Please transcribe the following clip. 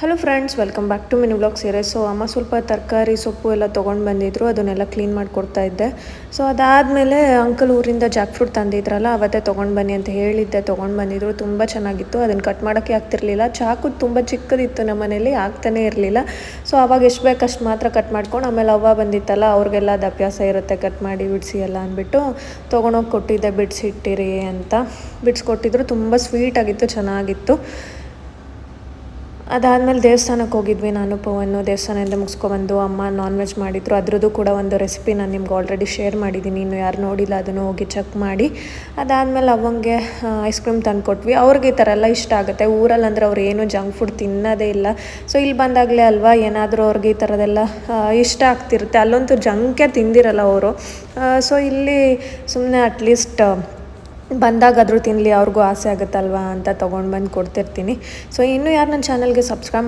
Hello friends, welcome back to mini vlog series. So ಅಮ್ಮ ಸ್ವಲ್ಪ ತರಕಾರಿ ಸೊಪ್ಪು ಎಲ್ಲ ತೊಗೊಂಡು ಬಂದಿದ್ರು, ಅದನ್ನೆಲ್ಲ ಕ್ಲೀನ್ ಮಾಡಿಕೊಡ್ತಾ ಇದ್ದೆ. ಸೊ ಅದಾದಮೇಲೆ ಅಂಕಲ್ ಊರಿಂದ ಜಾಕ್ ಫ್ರೂಟ್ ತಂದಿದ್ರಲ್ಲ, ಅವತ್ತೇ ತೊಗೊಂಡು ಬನ್ನಿ ಅಂತ ಹೇಳಿದ್ದೆ. ತೊಗೊಂಡು ಬಂದಿದ್ರು, ತುಂಬ ಚೆನ್ನಾಗಿತ್ತು. ಅದನ್ನು ಕಟ್ ಮಾಡೋಕ್ಕೆ ಆಗ್ತಿರ್ಲಿಲ್ಲ. ಚಾಕು ತುಂಬ ಚಿಕ್ಕದಿತ್ತು ನಮ್ಮ ಮನೇಲಿ, ಆಗ್ತಾನೇ ಇರಲಿಲ್ಲ. ಸೊ ಅವಾಗ ಎಷ್ಟು ಬೇಕು ಅಷ್ಟು ಮಾತ್ರ ಕಟ್ ಮಾಡ್ಕೊಂಡು, ಆಮೇಲೆ ಅವ್ವ ಬಂದಿತ್ತಲ್ಲ, ಅವ್ರಿಗೆಲ್ಲ ಅದು ಅಭ್ಯಾಸ ಇರುತ್ತೆ ಕಟ್ ಮಾಡಿ ಬಿಡಿಸಿ ಎಲ್ಲ ಅಂದ್ಬಿಟ್ಟು ತೊಗೊಂಡೋಗಿ ಕೊಟ್ಟಿದ್ದೆ, ಬಿಡಿಸಿಟ್ಟಿರಿ ಅಂತ. ಬಿಡಿಸ್ಕೊಟ್ಟಿದ್ರು, ತುಂಬ ಸ್ವೀಟಾಗಿತ್ತು, ಚೆನ್ನಾಗಿತ್ತು. ಅದಾದಮೇಲೆ ದೇವಸ್ಥಾನಕ್ಕೆ ಹೋಗಿದ್ವಿ, ನಾನು ಪವನು. ದೇವಸ್ಥಾನದಿಂದ ಮುಗಿಸ್ಕೊಬಂದು ಅಮ್ಮ ನಾನ್ ವೆಜ್ ಮಾಡಿದ್ರು. ಅದ್ರದ್ದು ಕೂಡ ಒಂದು ರೆಸಿಪಿ ನಾನು ನಿಮ್ಗೆ ಆಲ್ರೆಡಿ ಶೇರ್ ಮಾಡಿದ್ದೀನಿ. ಇನ್ನು ಯಾರು ನೋಡಿಲ್ಲ ಅದನ್ನು ಹೋಗಿ ಚೆಕ್ ಮಾಡಿ. ಅದಾದಮೇಲೆ ಅವಂಗೆ ಐಸ್ ಕ್ರೀಮ್ ತಂದು ಕೊಟ್ವಿ. ಅವ್ರಿಗೆ ಈ ಥರ ಎಲ್ಲ ಇಷ್ಟ ಆಗುತ್ತೆ. ಊರಲ್ಲಿ ಅಂದರೆ ಅವ್ರು ಏನು ಜಂಕ್ ಫುಡ್ ತಿನ್ನೋದೇ ಇಲ್ಲ. ಸೊ ಇಲ್ಲಿ ಬಂದಾಗಲೇ ಅಲ್ವಾ ಏನಾದರೂ ಅವ್ರಿಗೆ ಈ ಥರದ್ದೆಲ್ಲ ಇಷ್ಟ ಆಗ್ತಿರುತ್ತೆ. ಅಲ್ಲಂತೂ ಜಂಕೇ ತಿಂದಿರಲ್ಲ ಅವರು. ಸೊ ಇಲ್ಲಿ ಸುಮ್ಮನೆ ಅಟ್ಲೀಸ್ಟ್ ಬಂದಾಗಾದರೂ ತಿನ್ನಲಿ, ಅವ್ರಿಗೂ ಆಸೆ ಆಗುತ್ತಲ್ವಾ ಅಂತ ತೊಗೊಂಡು ಬಂದು ಕೊಡ್ತಿರ್ತೀನಿ. ಸೊ ಇನ್ನೂ ಯಾರು ನನ್ನ ಚಾನಲ್ಗೆ ಸಬ್ಸ್ಕ್ರೈಬ್